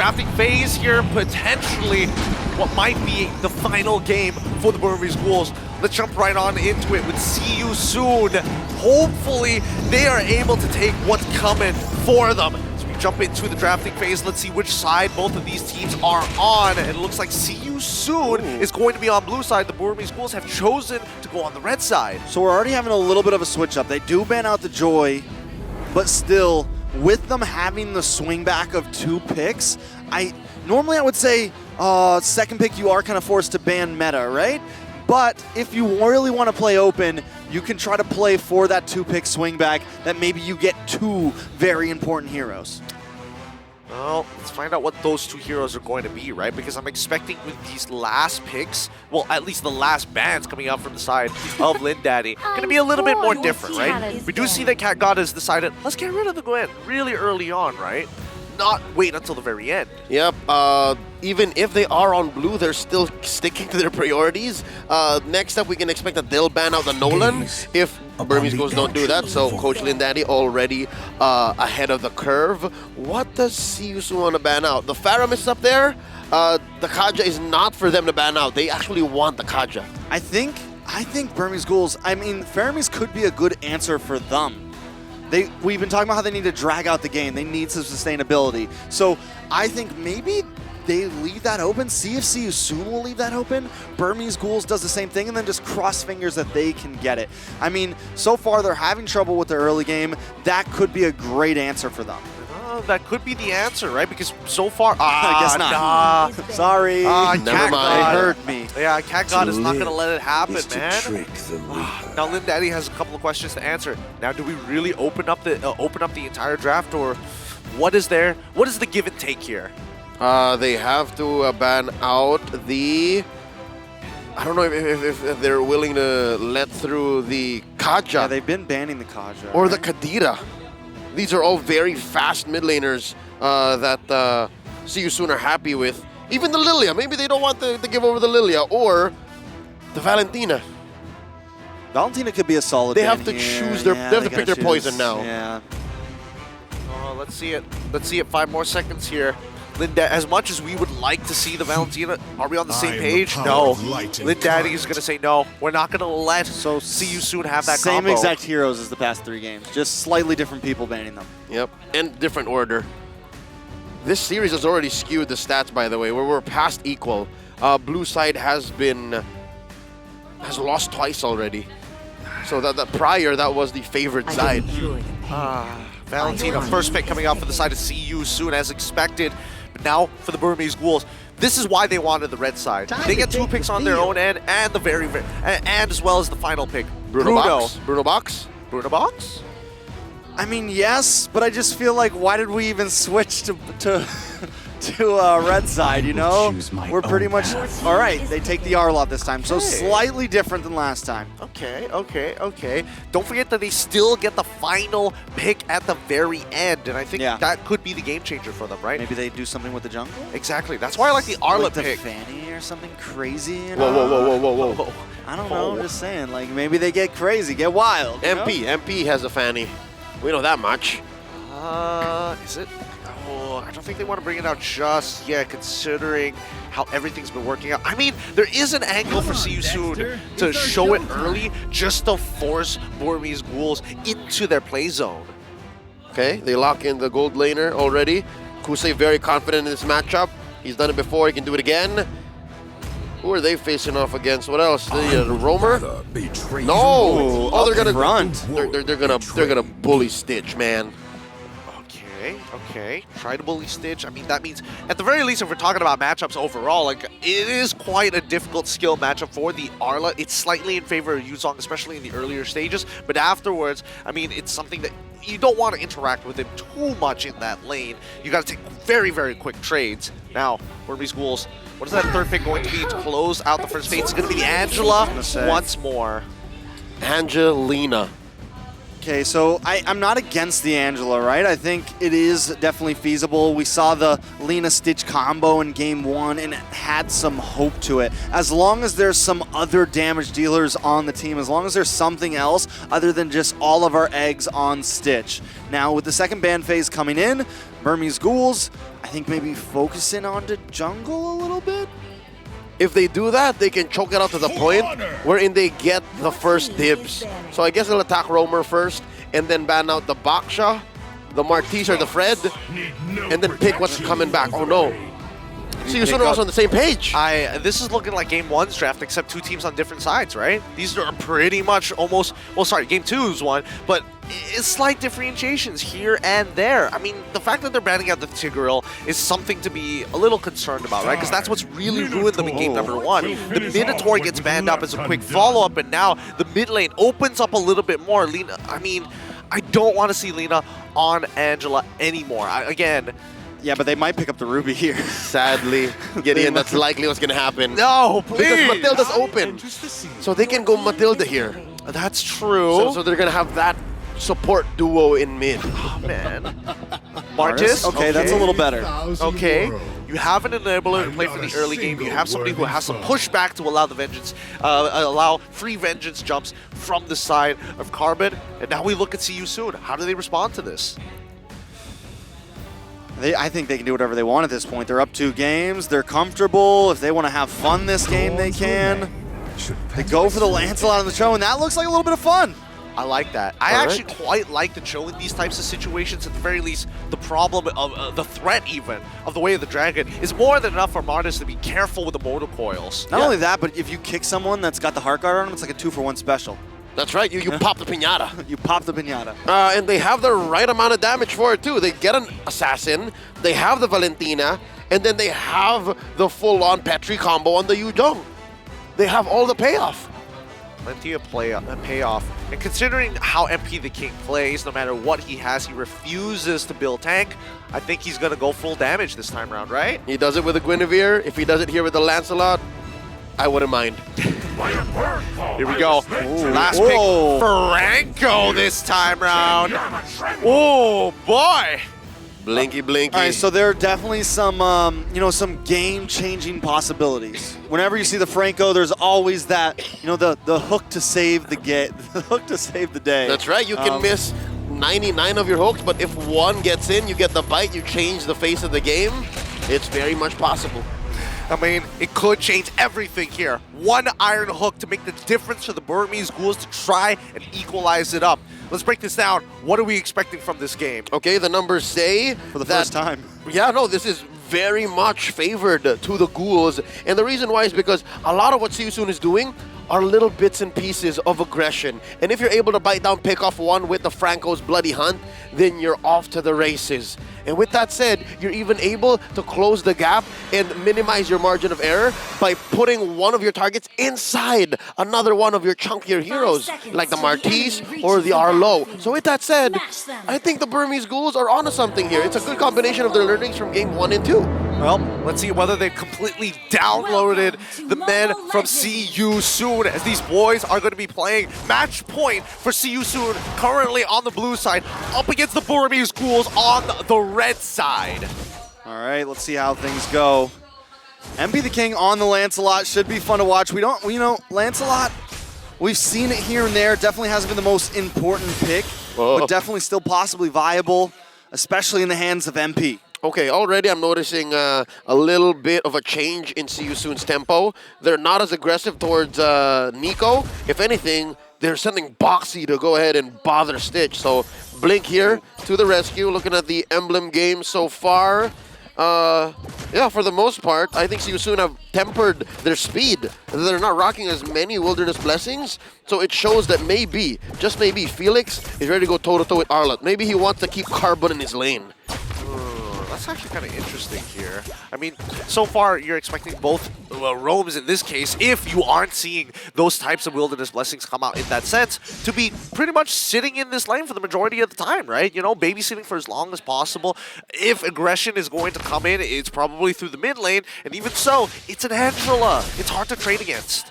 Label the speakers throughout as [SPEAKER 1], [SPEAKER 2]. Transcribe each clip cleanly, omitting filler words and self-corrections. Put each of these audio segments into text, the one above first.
[SPEAKER 1] drafting phase here, potentially what might be the final game for the Burmese Ghouls. Let's jump right on into it with See You Soon. Hopefully, they are able to take what's coming for them. So we jump into the drafting phase. Let's see which side both of these teams are on. And it looks like See You Soon is going to be on blue side. The Burmese Ghouls have chosen to go on the red side.
[SPEAKER 2] So we're already having a little bit of a switch up. They do ban out the Joy, but still, with them having the swing back of 2 picks, normally I would say second pick you are kind of forced to ban meta, right? But if you really want to play open, you can try to play for that 2-pick swing back that maybe you get 2 very important heroes.
[SPEAKER 1] Well, let's find out what those 2 heroes are going to be, right? Because I'm expecting with these last picks, well, at least the last bans coming out from the side of Lin Daddy, going to be a little bit more different, right? We do see that Cat God has decided, let's get rid of the Gwen really early on, right? Not wait until the very end.
[SPEAKER 3] Yep, even if they are on blue, they're still sticking to their priorities. Next up, we can expect that they'll ban out the Nolan if Burmese Ghouls don't do that. So Coach Lin Daddy already ahead of the curve. What does See You Soon want to ban out? The Faramis up there, the Kaja is not for them to ban out. They actually want the Kaja.
[SPEAKER 2] I think Burmese Ghouls, I mean, Faramis could be a good answer for them. We've been talking about how they need to drag out the game. They need some sustainability. So I think maybe they leave that open. See if See You Soon will leave that open. Burmese Ghouls does the same thing and then just cross fingers that they can get it. I mean, so far they're having trouble with their early game. That could be a great answer for them.
[SPEAKER 1] That could be the answer, right? Because so far,
[SPEAKER 2] I guess not.
[SPEAKER 1] Nah.
[SPEAKER 2] Sorry.
[SPEAKER 3] Never mind.
[SPEAKER 2] It hurt me.
[SPEAKER 1] Yeah, Cat God is not going to let it happen, man.
[SPEAKER 4] Trick the
[SPEAKER 1] Now Lin Daddy has a couple of questions to answer. Now, do we really open up the entire draft, or what is there? What is the give and take here?
[SPEAKER 3] They have to ban out the... I don't know if they're willing to let through the Kaja.
[SPEAKER 2] Yeah, they've been banning the Kaja.
[SPEAKER 3] Or
[SPEAKER 2] right?
[SPEAKER 3] the Kadira. These are all very fast mid laners that See You Soon are happy with. Even the Lilia. Maybe they don't want to give over the Lilia. Or the Valentina.
[SPEAKER 2] Valentina could be a solid
[SPEAKER 3] They
[SPEAKER 2] ban
[SPEAKER 3] have to
[SPEAKER 2] here.
[SPEAKER 3] choose their.
[SPEAKER 2] Yeah,
[SPEAKER 3] they have to
[SPEAKER 2] they
[SPEAKER 3] pick their
[SPEAKER 2] gotta
[SPEAKER 3] poison
[SPEAKER 2] choose.
[SPEAKER 3] now.
[SPEAKER 2] Yeah.
[SPEAKER 1] Let's see it. Let's see it. 5 more seconds here. Linda, as much as we would like to see the Valentina, are we on the same page? No. Lin Daddy is going to say no. We're not going to let See You Soon have that
[SPEAKER 2] Same
[SPEAKER 1] combo.
[SPEAKER 2] exact heroes as the past 3 games. Just slightly different people banning them.
[SPEAKER 3] Yep, and different order. This series has already skewed the stats, by the way, where we're past equal. Blue side has lost twice already. So that prior, that was the favored side.
[SPEAKER 1] Valentina, first pick coming out for the side of See You Soon as expected. But now for the Burmese Ghouls, this is why they wanted the red side. They get 2 picks on their own end, and the and as well as the final pick.
[SPEAKER 3] Bruno Box? Bruno Box?
[SPEAKER 1] Bruno Box?
[SPEAKER 2] I mean, yes, but I just feel like, why did we even switch to red side, you know? We're pretty much, all right, they take the Arlot this time, so slightly different than last time.
[SPEAKER 1] Okay. Don't forget that they still get the final pick at the very end, and I think that could be the game changer for them, right?
[SPEAKER 2] Maybe they do something with the jungle?
[SPEAKER 1] Exactly. That's why I like the Arlot
[SPEAKER 2] like the
[SPEAKER 1] pick.
[SPEAKER 2] Fanny or something crazy? You
[SPEAKER 3] Whoa,
[SPEAKER 2] know?
[SPEAKER 3] whoa.
[SPEAKER 2] I don't know, I'm just saying, like, maybe they get crazy, get wild.
[SPEAKER 3] MP has a Fanny. We know that much.
[SPEAKER 1] Is it? Oh, I don't think they want to bring it out just yet, considering how everything's been working out. I mean, there is an angle for See You Soon to show it early, just to force Burmese Ghouls into their play zone.
[SPEAKER 3] Okay, they lock in the gold laner already. Kusei very confident in this matchup. He's done it before, he can do it again. Who are they facing off against? What else? The Roamer? No! Oh, they're gonna
[SPEAKER 2] run.
[SPEAKER 3] They're gonna bully Stitch, man.
[SPEAKER 1] Okay. Try to bully Stitch. I mean, that means, at the very least, if we're talking about matchups overall, like, it is quite a difficult skill matchup for the Arla. It's slightly in favor of Yuzong, especially in the earlier stages, but afterwards, I mean, it's something that you don't want to interact with him too much in that lane. You got to take very, very quick trades. Now, Burmese Ghouls, what is that 3rd pick going to be to close out the first phase? It's going to be Angela once more.
[SPEAKER 3] Angelina.
[SPEAKER 2] Okay, so I'm not against the Angela, right? I think it is definitely feasible. We saw the Lina Stitch combo in game 1, and it had some hope to it. As long as there's some other damage dealers on the team, as long as there's something else other than just all of our eggs on Stitch. Now, with the second ban phase coming in, Burmese Ghouls, I think maybe focusing onto jungle a little bit?
[SPEAKER 3] If they do that, they can choke it out to the point wherein they get the first dibs. So I guess they'll attack Roamer first and then ban out the Baksha, the Martis or the Fred, and then pick what's coming back. Oh no. So you are also on the same page.
[SPEAKER 1] This is looking like game 1's draft, except 2 teams on different sides, right? These are pretty much almost, well, sorry, game 2's one, but it's slight differentiations here and there. I mean, the fact that they're banning out the Tigreal is something to be a little concerned about, right? Because that's what's really ruined them in game number 1. The Minotaur gets banned up as a quick follow-up, and now the mid lane opens up a little bit more. Lina, I mean, I don't want to see Lina on Angela anymore. Again,
[SPEAKER 2] yeah, but they might pick up the Ruby here.
[SPEAKER 3] Sadly, Gideon, that's likely what's going to happen.
[SPEAKER 1] No, please!
[SPEAKER 3] Because Matilda's open. So they can go Matilda here.
[SPEAKER 1] That's true.
[SPEAKER 3] So they're going to have that support duo in mid.
[SPEAKER 1] Oh, man. Martis?
[SPEAKER 2] Okay, that's a little better.
[SPEAKER 1] Okay. You have an enabler to play for the early game. You have somebody who has some pushback to allow the vengeance, allow free vengeance jumps from the side of Carbon. And now we look at CU soon. How do they respond to this?
[SPEAKER 2] I think they can do whatever they want at this point. They're up 2 games. They're comfortable. If they want to have fun this game, they can. They go for the Lancelot on the show, and that looks like a little bit of fun.
[SPEAKER 1] I like that. I actually quite like the show in these types of situations. At the very least, the problem of the threat even of the Way of the Dragon is more than enough for Martis to be careful with the motor coils.
[SPEAKER 2] Not only that, but if you kick someone that's got the Heart Guard on them, it's like a 2-for-1 special.
[SPEAKER 3] That's right, you pop the Pinata.
[SPEAKER 2] You pop the Pinata.
[SPEAKER 3] And they have the right amount of damage for it too. They get an Assassin, they have the Valentina, and then they have the full-on Petri combo on the Yudong. They have all the payoff.
[SPEAKER 1] Plenty of payoff. And considering how MP the King plays, no matter what he has, he refuses to build tank. I think he's going to go full damage this time around, right?
[SPEAKER 3] He does it with the Guinevere. If he does it here with the Lancelot, I wouldn't mind.
[SPEAKER 1] Here we go. Ooh. Last pick, Franco this time round. Oh, boy.
[SPEAKER 3] Blinky, blinky.
[SPEAKER 2] All right, so there are definitely some, some game-changing possibilities. Whenever you see the Franco, there's always that, the hook to save the the hook to save the day.
[SPEAKER 3] That's right. You can miss 99 of your hooks, but if one gets in, you get the bite, you change the face of the game. It's very much possible.
[SPEAKER 1] I mean, it could change everything here. One iron hook to make the difference for the Burmese Ghouls to try and equalize it up. Let's break this down. What are we expecting from this game?
[SPEAKER 3] Okay, the numbers say
[SPEAKER 2] for the first time.
[SPEAKER 3] Yeah, no, this is very much favored to the Ghouls. And the reason why is because a lot of what Siusun is doing are little bits and pieces of aggression. And if you're able to bite down, pick off one with the Franco's Bloody Hunt, then you're off to the races. And with that said, you're even able to close the gap and minimize your margin of error by putting one of your targets inside another one of your chunkier heroes, like the Martis or the Arlo. So with that said, I think the Burmese Ghouls are onto something here. It's a good combination of their learnings from game 1 and 2.
[SPEAKER 1] Well, let's see whether they've completely downloaded the men from CU soon, as these boys are going to be playing match point for CU soon, currently on the blue side, up against the Burmese Ghouls on the red side.
[SPEAKER 2] All right, let's see how things go. MP the King on the Lancelot should be fun to watch. Lancelot, we've seen it here and there. Definitely hasn't been the most important pick, but definitely still possibly viable, especially in the hands of MP.
[SPEAKER 3] Okay, already I'm noticing a little bit of a change in CU Soon's tempo. They're not as aggressive towards Nico. If anything, they're sending Boxy to go ahead and bother Stitch. So Blink here to the rescue, looking at the emblem game so far. Yeah, for the most part, I think CU Soon have tempered their speed. They're not rocking as many Wilderness Blessings, so it shows that maybe, just maybe, Felix is ready to go toe-to-toe with Arlott. Maybe he wants to keep Carbon in his lane.
[SPEAKER 1] That's actually kind of interesting here. I mean, so far you're expecting both roams in this case, if you aren't seeing those types of Wilderness Blessings come out in that sense, to be pretty much sitting in this lane for the majority of the time, right? You know, babysitting for as long as possible. If aggression is going to come in, it's probably through the mid lane, and even so, it's an Angela. It's hard to trade against.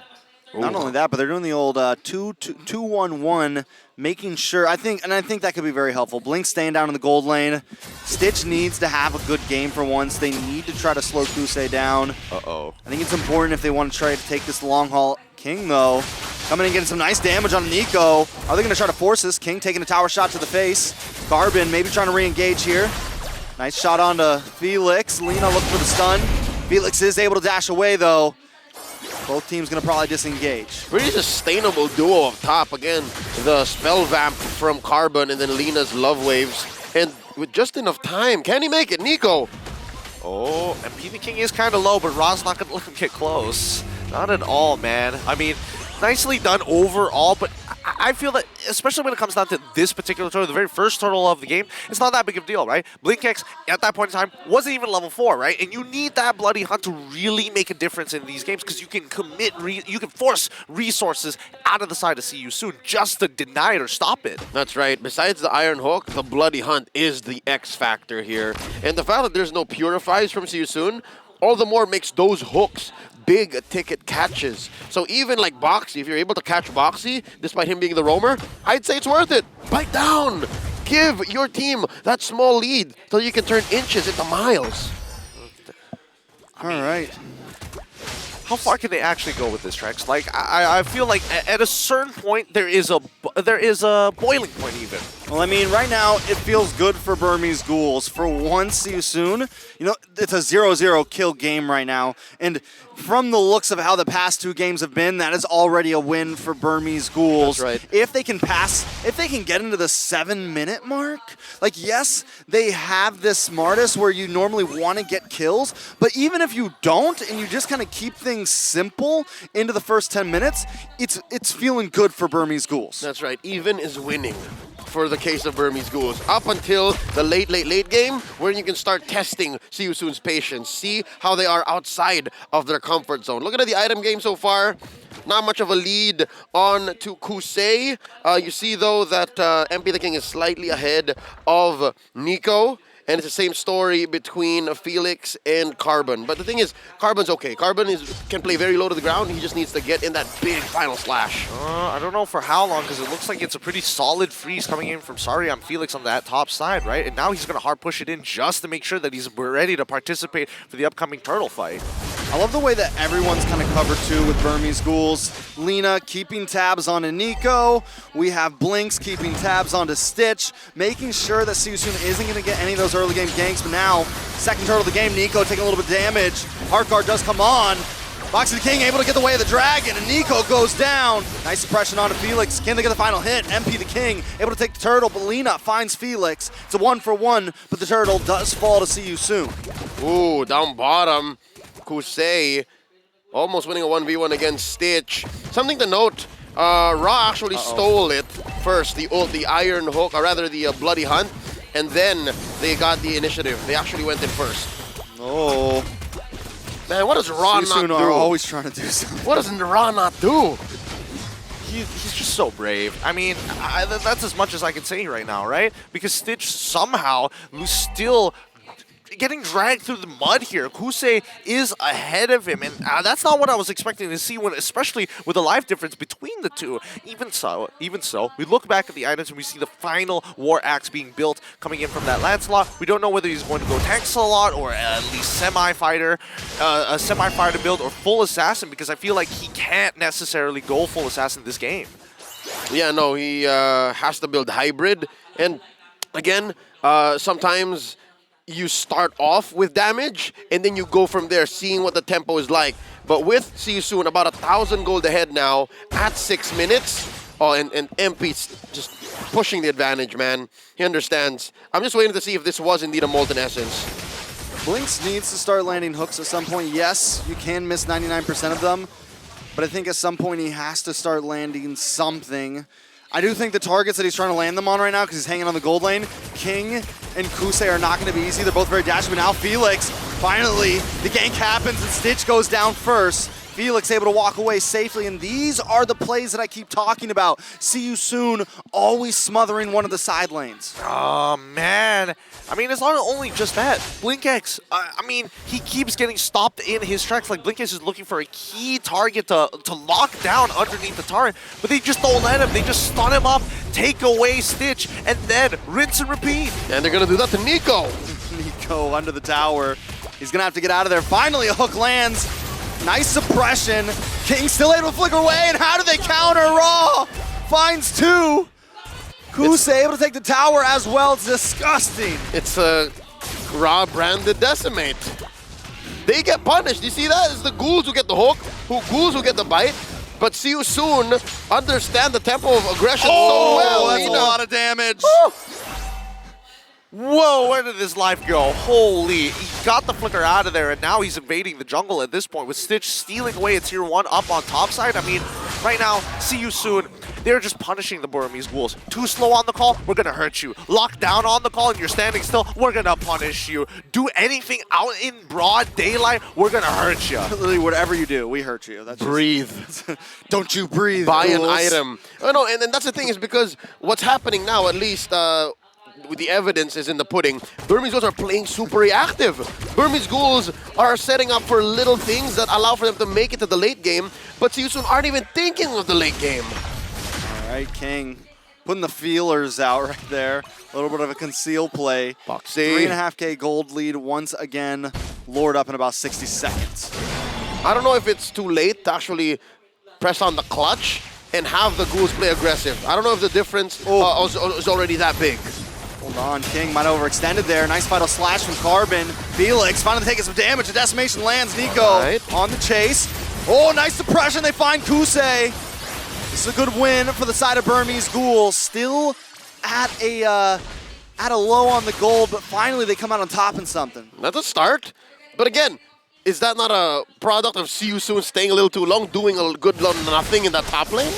[SPEAKER 2] Not only that, but they're doing the old 2-1-1, making sure. I think that could be very helpful. Blink staying down in the gold lane. Stitch needs to have a good game for once. They need to try to slow Kusei down.
[SPEAKER 1] Uh-oh.
[SPEAKER 2] I think it's important if they want to try to take this long haul. King, though, coming in and getting some nice damage on Nico. Are they going to try to force this? King taking a tower shot to the face. Carbon maybe trying to re-engage here. Nice shot onto Felix. Lina looking for the stun. Felix is able to dash away, though. Both teams going to probably disengage.
[SPEAKER 3] Pretty sustainable duo up top. Again, the spell vamp from Carbon and then Lina's love waves. And with just enough time, can he make it? Nico.
[SPEAKER 1] Oh, and PB King is kind of low, but Ra's not going to let him get close. Not at all, man. I mean, nicely done overall, but I feel that, especially when it comes down to this particular turtle, the very first turtle of the game, it's not that big of a deal, right? BlinkX, at that point in time, wasn't even level 4, right? And you need that Bloody Hunt to really make a difference in these games because you can you can force resources out of the side of CU Soon just to deny it or stop it.
[SPEAKER 3] That's right. Besides the Iron Hook, the Bloody Hunt is the X factor here. And the fact that there's no Purifies from CU Soon, all the more makes those hooks big ticket catches. So even like Boxy, if you're able to catch Boxy, despite him being the roamer, I'd say it's worth it. Bite down! Give your team that small lead so you can turn inches into miles.
[SPEAKER 2] All right.
[SPEAKER 1] How far can they actually go with this, Trex? Like, I feel like at a certain point, there is a boiling point even.
[SPEAKER 2] Well, I mean, right now, it feels good for Burmese Ghouls. For once, see you soon. You know, it's a 0-0 kill game right now. And from the looks of how the past 2 games have been, that is already a win for Burmese Ghouls.
[SPEAKER 3] That's right.
[SPEAKER 2] If they can get into the 7-minute mark, like, yes, they have this smartest where you normally want to get kills, but even if you don't, and you just kind of keep things simple into the first 10 minutes, it's feeling good for Burmese Ghouls.
[SPEAKER 3] That's right. Even is winning for the case of Burmese Ghouls. Up until the late game, where you can start testing CU Soon's patience, see how they are outside of their comfort zone. Looking at the item game so far, not much of a lead on to Kusei. You see, though, that MP the King is slightly ahead of Nico. And it's the same story between Felix and Carbon. But the thing is, Carbon's okay. Carbon can play very low to the ground. He just needs to get in that big final slash.
[SPEAKER 1] I don't know for how long, because it looks like it's a pretty solid freeze coming in from Sorry I'm Felix on that top side, right? And now he's going to hard push it in just to make sure that he's ready to participate for the upcoming turtle fight.
[SPEAKER 2] I love the way that everyone's kind of covered too with Burmese Ghouls. Lina keeping tabs on Nico. We have Blinks keeping tabs onto Stitch, making sure that CU Soon isn't going to get any of those early game ganks. But now, second turtle of the game, Nico taking a little bit of damage. Heart Guard does come on. Boxy the King able to get the way of the dragon, and Nico goes down. Nice suppression onto Felix. Can they get the final hit? MP the King able to take the turtle, but Lina finds Felix. It's a 1-for-1, but the turtle does fall to CU Soon.
[SPEAKER 3] Ooh, down bottom. Kusei almost winning a 1v1 against Stitch. Something to note, Ra actually stole it first, the Iron Hook, or rather the Bloody Hunt, and then they got the initiative. They actually went in first.
[SPEAKER 2] Oh.
[SPEAKER 3] Man, what does Ra not do?
[SPEAKER 2] Are always trying to do something.
[SPEAKER 3] What does Ra not do?
[SPEAKER 1] He's just so brave. I mean, that's as much as I can say right now, right? Because Stitch somehow was still getting dragged through the mud here. Kusei is ahead of him, and that's not what I was expecting to see, especially with the life difference between the two. Even so, we look back at the items and we see the final War Axe being built coming in from that Lancelot. We don't know whether he's going to go tank slot or at least semi-fighter, a semi-fighter build or full assassin, because I feel like he can't necessarily go full assassin this game.
[SPEAKER 3] Yeah, no, he has to build hybrid, and again, sometimes you start off with damage, and then you go from there, seeing what the tempo is like. But with CU Soon, about 1,000 gold ahead now at 6 minutes. Oh, and MP's just pushing the advantage, man. He understands. I'm just waiting to see if this was indeed a Molten Essence.
[SPEAKER 2] Blinks needs to start landing hooks at some point. Yes, you can miss 99% of them, but I think at some point he has to start landing something. I do think the targets that he's trying to land them on right now, because he's hanging on the gold lane, King and Kusei are not going to be easy. They're both very dashy, but now Felix, finally, the gank happens and Stitch goes down first. Felix able to walk away safely, and these are the plays that I keep talking about. See you soon, always smothering one of the side lanes.
[SPEAKER 1] Oh, man. I mean, it's not only just that. BlinkX, I mean, he keeps getting stopped in his tracks. Like, BlinkX is looking for a key target to lock down underneath the turret, but they just don't let him. They just stun him up, take away Stitch, and then rinse and repeat.
[SPEAKER 3] And they're going to do that to Nico.
[SPEAKER 2] Nico under the tower. He's going to have to get out of there. Finally, a hook lands. Nice suppression. King still able to flicker away, and how do they counter? Raw finds two. Kuse able to take the tower as well. It's disgusting.
[SPEAKER 3] It's a Raw branded Decimate. They get punished. You see that? It's the ghouls who get the hook, ghouls who get the bite. But see you soon. Understand the tempo of aggression so well.
[SPEAKER 2] That's a lot of damage.
[SPEAKER 1] Whoa, where did his life go? Holy, he got the flicker out of there, and now he's invading the jungle at this point with Stitch stealing away a tier 1 up on top side. I mean, right now, see you soon. They're just punishing the Burmese ghouls. Too slow on the call, we're gonna hurt you. Lock down on the call and you're standing still, we're gonna punish you. Do anything out in broad daylight, we're gonna hurt you.
[SPEAKER 2] Literally, whatever you do, we hurt you. That's
[SPEAKER 3] Breathe.
[SPEAKER 2] Don't you breathe.
[SPEAKER 3] Buy an
[SPEAKER 2] ghouls.
[SPEAKER 3] item. Oh, no, and that's the thing is because what's happening now, at least, with the evidence is in the pudding. Burmese ghouls are playing super reactive. Burmese ghouls are setting up for little things that allow for them to make it to the late game, but Siyusun aren't even thinking of the late game.
[SPEAKER 2] All right, King putting the feelers out right there. A little bit of a conceal play.
[SPEAKER 3] Boxy.
[SPEAKER 2] 3.5K gold lead once again. Lord up in about 60 seconds.
[SPEAKER 3] I don't know if it's too late to actually press on the clutch and have the ghouls play aggressive. I don't know if the difference is already that big.
[SPEAKER 2] Hold on, King might have overextended there. Nice vital slash from Carbon. Felix finally taking some damage. The decimation lands. Nico on the chase. Oh, nice suppression. They find Kuse. This is a good win for the side of Burmese Ghouls. Still at a low on the gold, but finally they come out on top in something.
[SPEAKER 3] That's a start. But again, is that not a product of See You Soon staying a little too long, doing a good nothing in that top lane?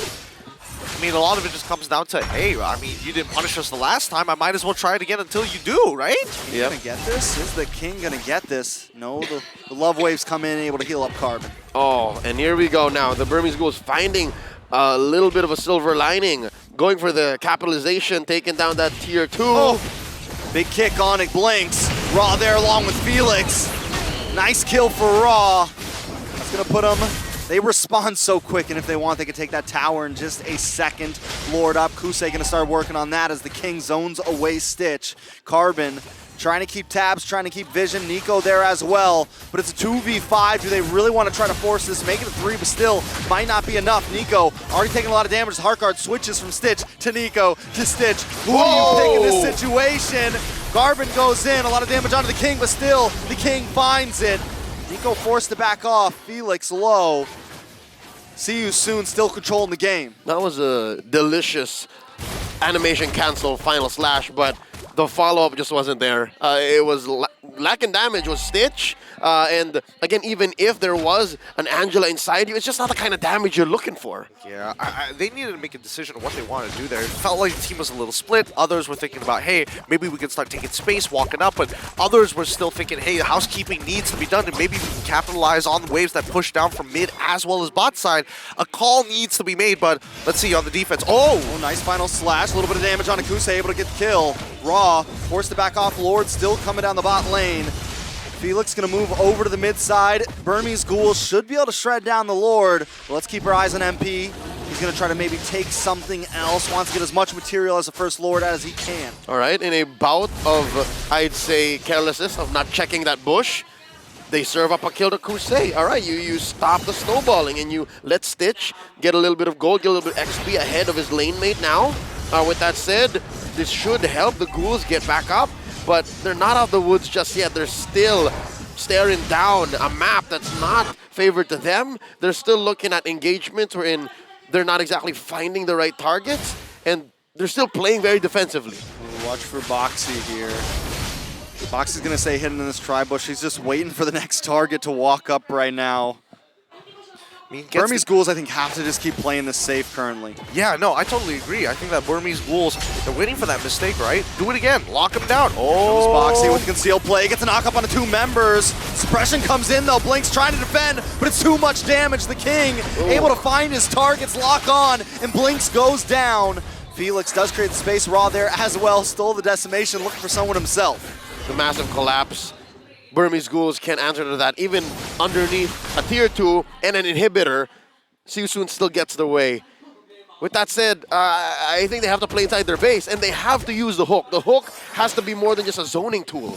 [SPEAKER 1] I mean, a lot of it just comes down to, hey, I mean, you didn't punish us the last time. I might as well try it again until you do, right?
[SPEAKER 2] Yeah. Gonna get this? Is the King gonna get this? No, the love waves come in, able to heal up Carbon.
[SPEAKER 3] Oh, and here we go now. The Burmese Ghouls finding a little bit of a silver lining, going for the capitalization, taking down that tier 2.
[SPEAKER 2] Oh, big kick on it, blinks. Raw there along with Felix. Nice kill for Raw. That's gonna put him. They respond so quick, and if they want, they can take that tower in just a second. Lord up. Kuse gonna start working on that as the King zones away Stitch. Carbon trying to keep tabs, trying to keep vision. Nico there as well, but it's a 2v5. Do they really want to try to force this? Make it a 3, but still might not be enough. Nico already taking a lot of damage. Heartguard switches from Stitch to Nico to Stitch. Who do you pick in this situation? Carbon goes in, a lot of damage onto the King, but still the King finds it. Nico forced to back off. Felix low. See you soon, still controlling the game.
[SPEAKER 3] That was a delicious animation cancel final slash, but the follow-up just wasn't there. It was lacking damage was Stitch, and again, even if there was an Angela inside you, it's just not the kind of damage you're looking for.
[SPEAKER 1] Yeah, they needed to make a decision on what they wanted to do there. It felt like the team was a little split. Others were thinking about, hey, maybe we can start taking space, walking up, but others were still thinking, hey, housekeeping needs to be done, and maybe we can capitalize on the waves that push down from mid as well as bot side. A call needs to be made, but let's see on the defense. Oh,
[SPEAKER 2] nice final slash. A little bit of damage on Akuse, able to get the kill. Raw forced to back off. Lord still coming down the bot lane. Felix gonna move over to the mid side. Burmese Ghouls should be able to shred down the Lord. But let's keep our eyes on MP. He's gonna try to maybe take something else. Wants to get as much material as the first Lord as he can.
[SPEAKER 3] All right, in a bout of, I'd say, carelessness of not checking that bush, they serve up a kill to Kuse. All right, you stop the snowballing and you let Stitch get a little bit of gold, get a little bit of XP ahead of his lane mate now. With that said, this should help the Ghouls get back up, but they're not out of the woods just yet. They're still staring down a map that's not favored to them. They're still looking at engagements wherein they're not exactly finding the right targets, and they're still playing very defensively.
[SPEAKER 2] Watch for Boxy here. Boxy's gonna stay hidden in this tri-bush. He's just waiting for the next target to walk up right now.
[SPEAKER 1] I mean,
[SPEAKER 2] Burmese Ghouls, I think, have to just keep playing this safe currently.
[SPEAKER 1] Yeah, no, I totally agree. I think that Burmese Ghouls, they're waiting for that mistake, right? Do it again. Lock him down. Oh.
[SPEAKER 2] Boxy with concealed play. Gets a knock up on the 2 members. Suppression comes in, though. Blink's trying to defend, but it's too much damage. The King able to find his targets, lock on, and Blinks goes down. Felix does create the space. Raw there as well. Stole the decimation, looking for someone himself.
[SPEAKER 3] The massive collapse. Burmese Ghouls can't answer to that. Even underneath a tier 2 and an inhibitor, Siusun still gets their way. With that said, I think they have to play inside their base, and they have to use the hook. The hook has to be more than just a zoning tool.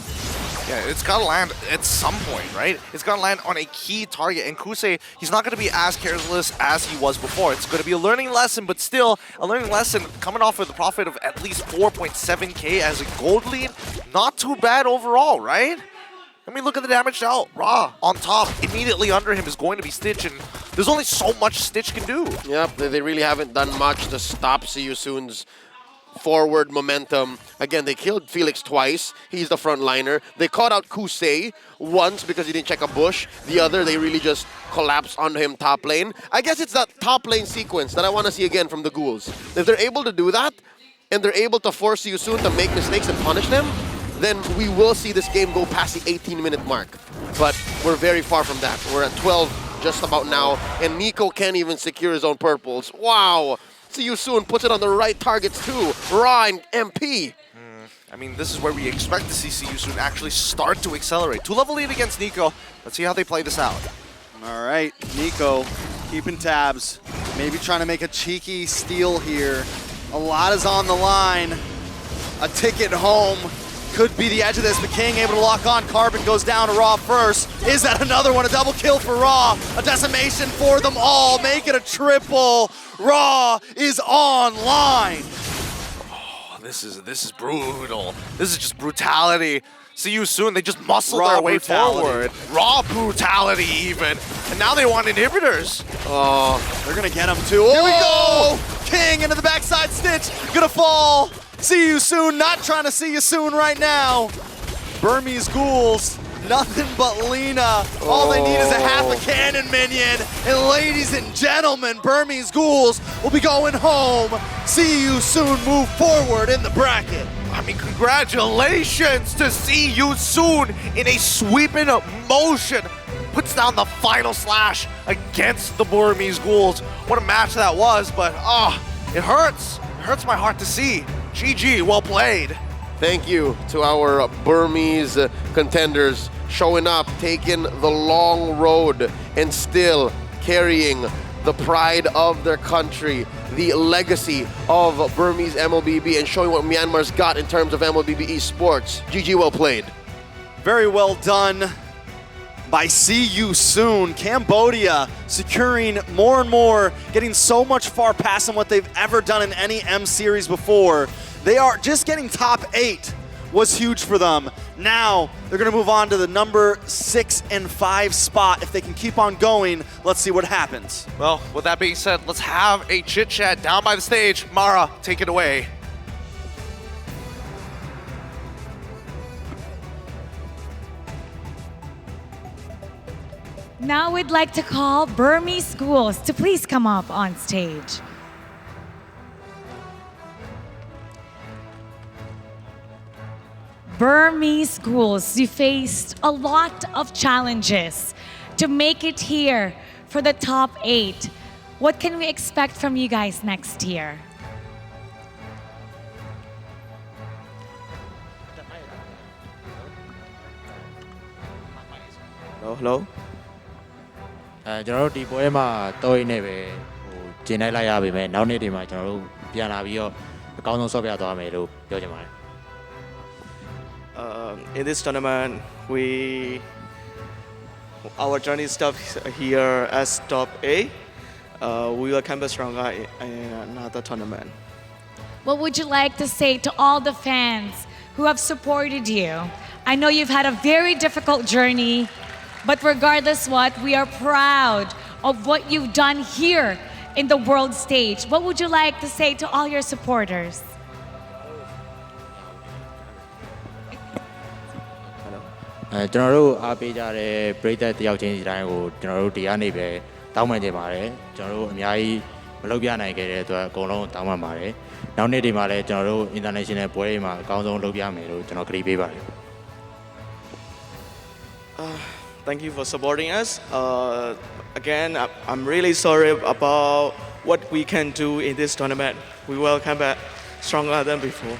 [SPEAKER 1] Yeah, it's got to land at some point, right? It's got to land on a key target. And Kusei, he's not going to be as careless as he was before. It's going to be a learning lesson, but still a learning lesson coming off with a profit of at least 4.7k as a gold lead. Not too bad overall, right? I mean, look at the damage out. Raw on top, immediately under him is going to be Stitch, and there's only so much Stitch can do.
[SPEAKER 3] Yep, they really haven't done much to stop Siusun's forward momentum. Again, they killed Felix twice. He's the frontliner. They caught out Kusei once because he didn't check a bush. The other, they really just collapsed onto him top lane. I guess it's that top lane sequence that I want to see again from the Ghouls. If they're able to do that, and they're able to force Siusun to make mistakes and punish them, then we will see this game go past the 18-minute mark. But we're very far from that. We're at 12 just about now, and Nico can't even secure his own purples. Wow! Siusun puts it on the right targets too. Raw and MP.
[SPEAKER 1] I mean, this is where we expect to see Siusun actually start to accelerate. 2-level lead against Nico. Let's see how they play this out.
[SPEAKER 2] All right, Nico keeping tabs. Maybe trying to make a cheeky steal here. A lot is on the line. A ticket home. Could be the edge of this. The King able to lock on. Carbon goes down to Raw first. Is that another one? A double kill for Raw. A decimation for them all. Make it a triple. Raw is online.
[SPEAKER 1] Oh, this is brutal. This is just brutality. See you soon. They just muscle
[SPEAKER 2] Raw
[SPEAKER 1] their way
[SPEAKER 2] brutality.
[SPEAKER 1] forward. Raw brutality even. And now they want inhibitors.
[SPEAKER 2] Oh, they're going to get him too. Here we go. King into the backside Stitch. Gonna fall. See you soon. Not trying to see you soon right now. Burmese Ghouls. Nothing but Lena. All they need is a half a cannon minion. And ladies and gentlemen, Burmese Ghouls will be going home. See you soon. Move forward in the bracket.
[SPEAKER 1] I mean, congratulations to see you soon in a sweeping motion. Puts down the final slash against the Burmese Ghouls. What a match that was, but it hurts. It hurts my heart to see. GG, well played.
[SPEAKER 3] Thank you to our Burmese contenders showing up, taking the long road, and still carrying the pride of their country, the legacy of Burmese MLBB, and showing what Myanmar's got in terms of MLBB esports. GG, well played.
[SPEAKER 2] Very well done by See You Soon. Cambodia securing more and more, getting so much far past than what they've ever done in any M series before. They are just getting top 8 was huge for them. Now they're going to move on to the number 6 and 5 spot. If they can keep on going, let's see what happens.
[SPEAKER 1] Well, with that being said, let's have a chit chat down by the stage. Mara, take it away.
[SPEAKER 4] Now we'd like to call Burmese Ghouls to please come up on stage. Burmese Ghouls, you faced a lot of challenges to make it here for the top 8. What can we expect from you guys next year?
[SPEAKER 5] Hello. ကျွန်တော်တို့ဒီပွဲမှာတော့ရင်းနေပဲကျင်းလိုက်ရပါမယ်နောက်နေ့ဒီမှာကျွန်တော်တို့ပြန်လာပြီးတော့အကောင်းဆုံးဆော့ပြသွားမယ်လို့ပြောချင်ပါတယ်
[SPEAKER 6] In this tournament, our journey stops here as top 8. We will come back stronger in another tournament.
[SPEAKER 4] What would you like to say to all the fans who have supported you? I know you've had a very difficult journey, but regardless what, we are proud of what you've done here in the world stage. What would you like to say to all your supporters?
[SPEAKER 5] Hello. ကျွန်တော်တို့အားပေးကြတဲ့ပရိသတ်တယောက်ချင်းစီတိုင်းကိုကျွန်တော်တို့ဒီကနေပဲ တောင်းပန်ချင်ပါတယ်ကျွန်တော်တို့အများကြီးမလုပ်ပြနိုင်ခဲ့တဲ့အတွက်အကုန်လုံးတောင်းပန်ပါတယ်နောက်နေ့ဒီမှာလည်းကျွန်တော်တို့ international ပွဲတွေမှာအကောင်းဆုံးလုပ်ပြမယ်လို့ကျွန်တော်ကတိပေးပါတယ်
[SPEAKER 6] Thank you for supporting us. Again, I'm really sorry about what we can do in this tournament. We will come back stronger than before.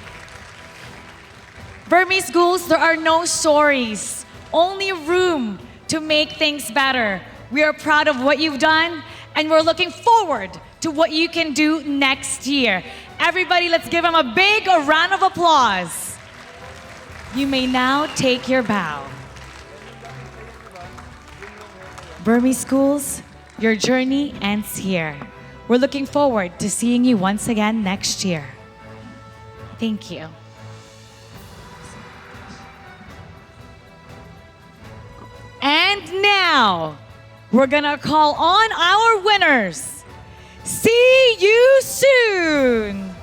[SPEAKER 4] Burmese Ghouls, there are no stories, only room to make things better. We are proud of what you've done, and we're looking forward to what you can do next year. Everybody, let's give them a big round of applause. You may now take your bow. Burmese Schools, your journey ends here. We're looking forward to seeing you once again next year. Thank you. And now, we're gonna call on our winners. See you soon.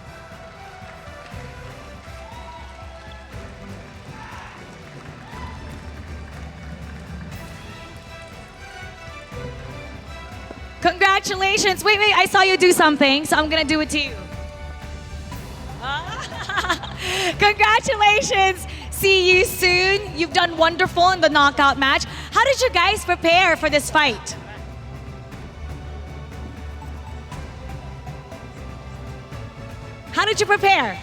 [SPEAKER 4] Congratulations. Wait, I saw you do something, so I'm gonna do it to you. Congratulations. See you soon. You've done wonderful in the knockout match. How did you guys prepare for this fight? How did you prepare?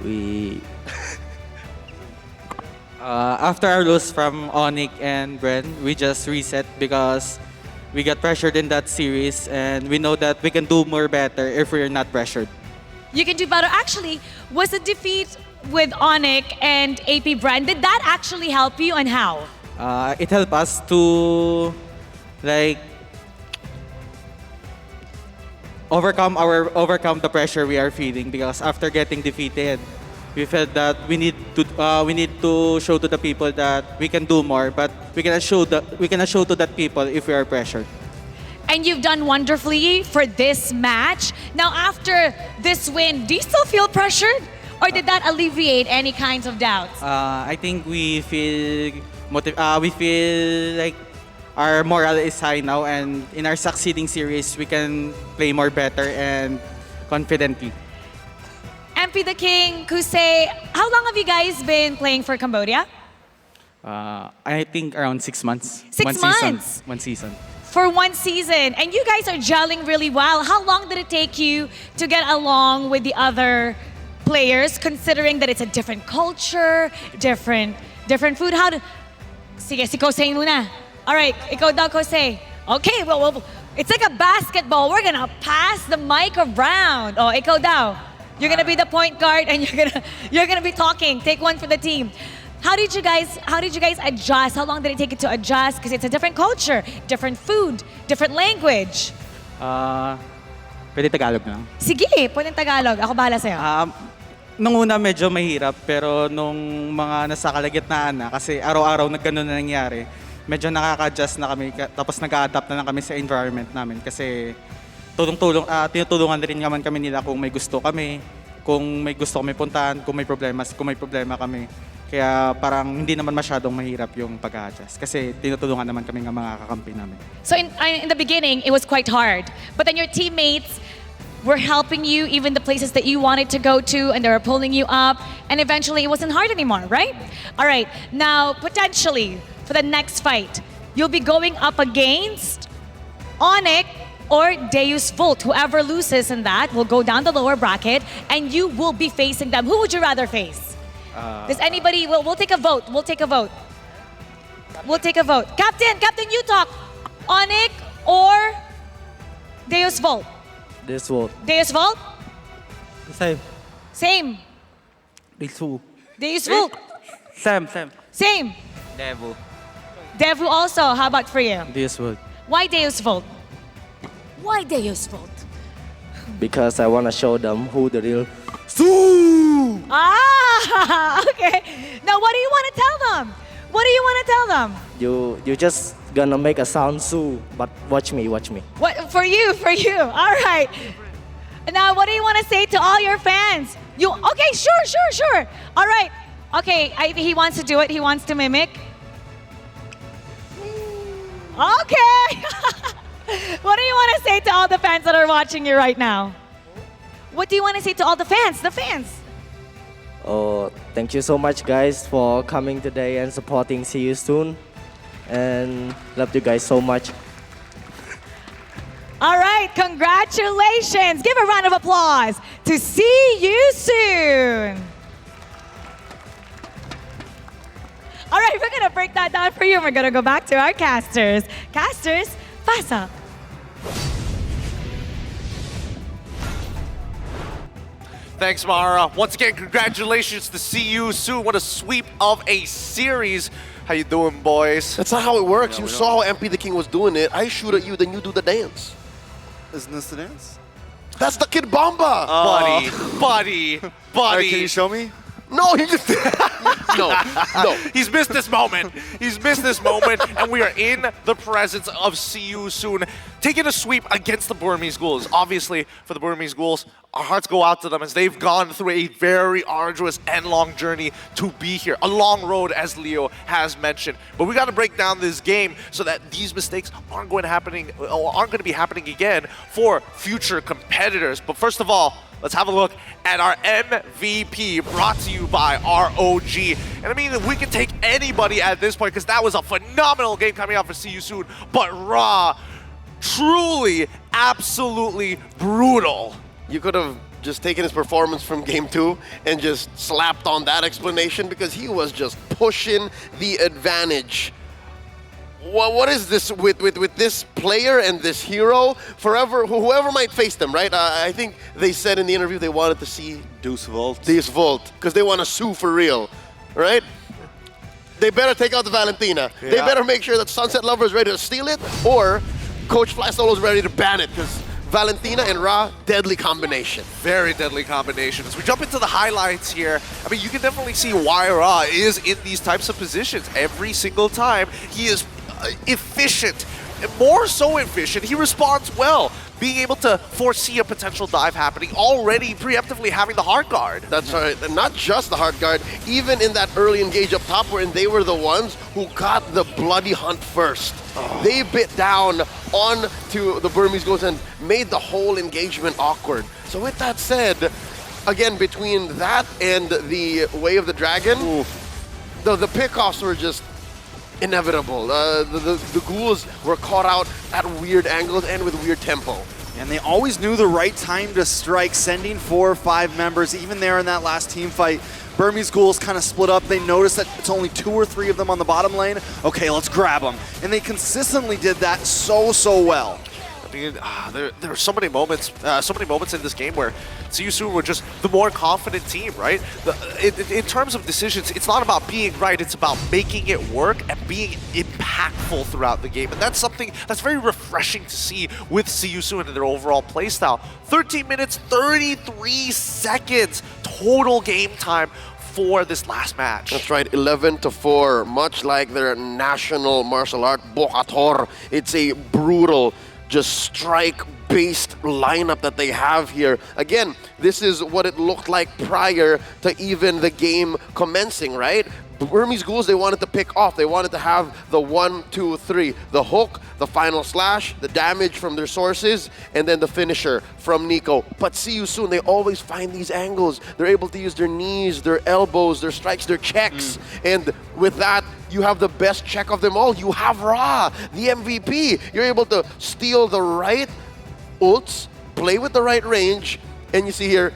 [SPEAKER 7] We after our lose from Onyx and Bren, we just reset because we got pressured in that series, and we know that we can do more better if we're not pressured.
[SPEAKER 4] You can do better. Actually, was the defeat with Onyx and AP Bren, did that actually help you, and how?
[SPEAKER 7] It helped us to like overcome the pressure we are feeling, because after getting defeated, we felt that we need to show to the people that we can do more, but we cannot show to that people if we are pressured.
[SPEAKER 4] And you've done wonderfully for this match. Now, after this win, do you still feel pressured? Or did that alleviate any kinds of doubts?
[SPEAKER 7] I think we feel like our morale is high now, and in our succeeding series, we can play more better and confidently.
[SPEAKER 4] MP the King, Kusei, how long have you guys been playing for Cambodia?
[SPEAKER 7] I think around 6 months.
[SPEAKER 4] 6 months?
[SPEAKER 7] One season.
[SPEAKER 4] For one season. And you guys are gelling really well. How long did it take you to get along with the other players, considering that it's a different culture, different food? Sige, si Kosei muna. All right, ikaw daw, Kosei. Okay, well, it's like a basketball. We're gonna pass the mic around. Oh, ikaw daw. You're gonna be the point guard, and you're gonna be talking. Take one for the team. How did you guys adjust? How long did it take you to adjust? Because it's a different culture, different food, different language.
[SPEAKER 7] Pwede Tagalog lang.
[SPEAKER 4] Sige, pwedeng Tagalog. Ako bahala sa'yo.
[SPEAKER 7] Nung una medyo mahirap, pero nung mga nasa kalagitnaan na, kasi araw-araw na gano'n na nangyari, medyo nakaka-adjust na kami, tapos nag-a-adapt na lang kami sa environment namin. Kasi tinutulungan rin naman kami nila kung may gusto kami, kung may gusto kami puntahan, kung may problema kami. Kaya parang hindi naman masyadong mahirap yung pag-adjust, kasi tinutulungan naman kami ng mga kakampi namin.
[SPEAKER 4] So in the beginning, it was quite hard. But then your teammates were helping you, even the places that you wanted to go to, and they were pulling you up. And eventually, it wasn't hard anymore, right? All right. Now, potentially, for the next fight, you'll be going up against Onyx or Deus Volt. Whoever loses in that will go down the lower bracket, and you will be facing them. Who would you rather face? Does anybody? We'll take a vote. We'll take a vote. Captain, you talk. Onyx or Deus Volt?
[SPEAKER 7] This will.
[SPEAKER 4] Deus Volt? Same.
[SPEAKER 7] This will.
[SPEAKER 4] Deus Volt?
[SPEAKER 7] Sam.
[SPEAKER 4] Same.
[SPEAKER 7] Devil.
[SPEAKER 4] Devu also. How about for you?
[SPEAKER 7] This will.
[SPEAKER 4] Why Deus Volt? Why Deus Volt?
[SPEAKER 8] Because I want to show them who the real
[SPEAKER 4] Okay. Now, what do you want to tell them?
[SPEAKER 8] you just gonna make a sound Su, but watch me.
[SPEAKER 4] What for you? All right. Now, what do you want to say to all your fans? Okay? Sure. All right. Okay. He wants to do it. He wants to mimic. Okay. What do you want to say to all the fans that are watching you right now? What do you want to say to all the fans? The fans.
[SPEAKER 8] Oh, thank you so much, guys, for coming today and supporting. See you soon. And love you guys so much.
[SPEAKER 4] All right, congratulations. Give a round of applause to See You Soon. All right, we're gonna break that down for you and we're gonna go back to our casters. Casters, pasa.
[SPEAKER 1] Thanks, Mara. Once again, congratulations to See You Soon. What a sweep of a series. How you doing, boys?
[SPEAKER 3] That's not how it works. You saw how MP the King was doing it. I shoot at you, then you do the dance.
[SPEAKER 2] Isn't this the dance?
[SPEAKER 3] That's the Kid Bomba.
[SPEAKER 1] Buddy.
[SPEAKER 2] All right, can you show me?
[SPEAKER 3] No, he just no.
[SPEAKER 1] He's missed this moment. He's missed this moment, and we are in the presence of See You Soon, taking a sweep against the Burmese Ghouls. Obviously, for the Burmese Ghouls, our hearts go out to them as they've gone through a very arduous and long journey to be here. A long road, as Leo has mentioned. But we got to break down this game so that these mistakes aren't going to be happening again for future competitors. But first of all, let's have a look at our MVP, brought to you by ROG. And I mean, we can take anybody at this point because that was a phenomenal game coming out for See You Soon. But Ra, truly, absolutely brutal.
[SPEAKER 3] You could have just taken his performance from Game 2 and just slapped on that explanation because he was just pushing the advantage. What is this with this player and this hero? Forever, whoever might face them, right? I think they said in the interview they wanted to see
[SPEAKER 2] Deuce Volt.
[SPEAKER 3] Deuce Volt because they want to sue for real, right? They better take out the Valentina.
[SPEAKER 1] Yeah.
[SPEAKER 3] They better make sure that Sunset Lover is ready to steal it, or Coach Fly Solo is ready to ban it because Valentina and Ra, deadly combination.
[SPEAKER 1] Very deadly combination. As we jump into the highlights here, I mean, you can definitely see why Ra is in these types of positions. Every single time, he is efficient. More so efficient, he responds well. Being able to foresee a potential dive happening, already preemptively having the hard guard.
[SPEAKER 3] That's right, and not just the hard guard, even in that early engage up top wherein they were the ones who got the bloody hunt first. They bit down onto the Burmese Ghouls and made the whole engagement awkward. So with that said, again, between that and the Way of the Dragon, the pickoffs were just inevitable. The ghouls were caught out at weird angles and with weird tempo.
[SPEAKER 2] And they always knew the right time to strike, sending 4 or 5 members, even there in that last team fight. Burmese Ghouls kind of split up. They noticed that it's only 2 or 3 of them on the bottom lane. Okay, let's grab them. And they consistently did that so well.
[SPEAKER 1] I mean, there are so many moments in this game where See You Soon were just the more confident team, right? In terms of decisions, it's not about being right, it's about making it work and being impactful throughout the game. And that's something that's very refreshing to see with See You Soon and their overall playstyle. 13 minutes, 33 seconds total game time for this last match.
[SPEAKER 3] That's right, 11-4, much like their national martial art, Bokator. It's a brutal, just strike-based lineup that they have here. Again, this is what it looked like prior to even the game commencing, right? The Burmese Ghouls, they wanted to pick off. They wanted to have the 1, 2, 3. The hook, the final slash, the damage from their sources, and then the finisher from Nico. But See You Soon, they always find these angles. They're able to use their knees, their elbows, their strikes, their checks. And with that, you have the best check of them all. You have Ra, the MVP. You're able to steal the right ults, play with the right range, and you see here,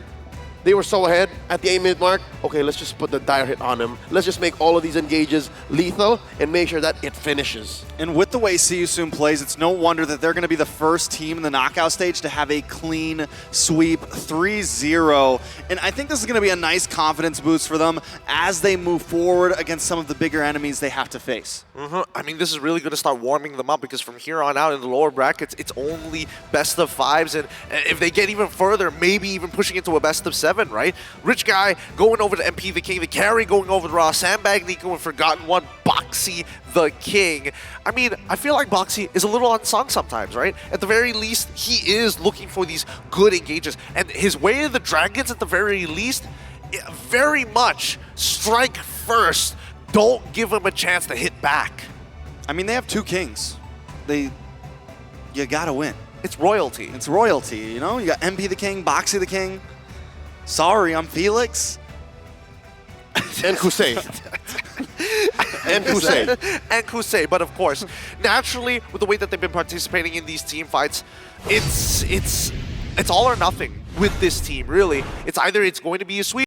[SPEAKER 3] they were so ahead at the 8-minute mark. Okay, let's just put the dire hit on him. Let's just make all of these engages lethal and make sure that it finishes.
[SPEAKER 2] And with the way See You Soon plays, it's no wonder that they're going to be the first team in the knockout stage to have a clean sweep 3-0. And I think this is going to be a nice confidence boost for them as they move forward against some of the bigger enemies they have to face.
[SPEAKER 1] I mean, this is really going to start warming them up because from here on out in the lower brackets, it's only best of 5s. And if they get even further, maybe even pushing into a best of 7, right? Rich Guy going over to MP the King, the carry going over to Raw, Sandbag, Nico, and Forgotten One, Boxy the King. I mean, I feel like Boxy is a little unsung sometimes, right? At the very least, he is looking for these good engages. And his Way of the Dragons, at the very least, very much strike first. Don't give him a chance to hit back.
[SPEAKER 2] I mean, they have 2 kings. you gotta win.
[SPEAKER 1] It's royalty.
[SPEAKER 2] It's royalty, you know? You got MP the king, Boxy the king. Sorry, I'm Felix.
[SPEAKER 3] And Kusei. And Kusei.
[SPEAKER 1] And Kusei, but of course, naturally, with the way that they've been participating in these team fights, it's all or nothing with this team, really. It's either it's going to be a sweep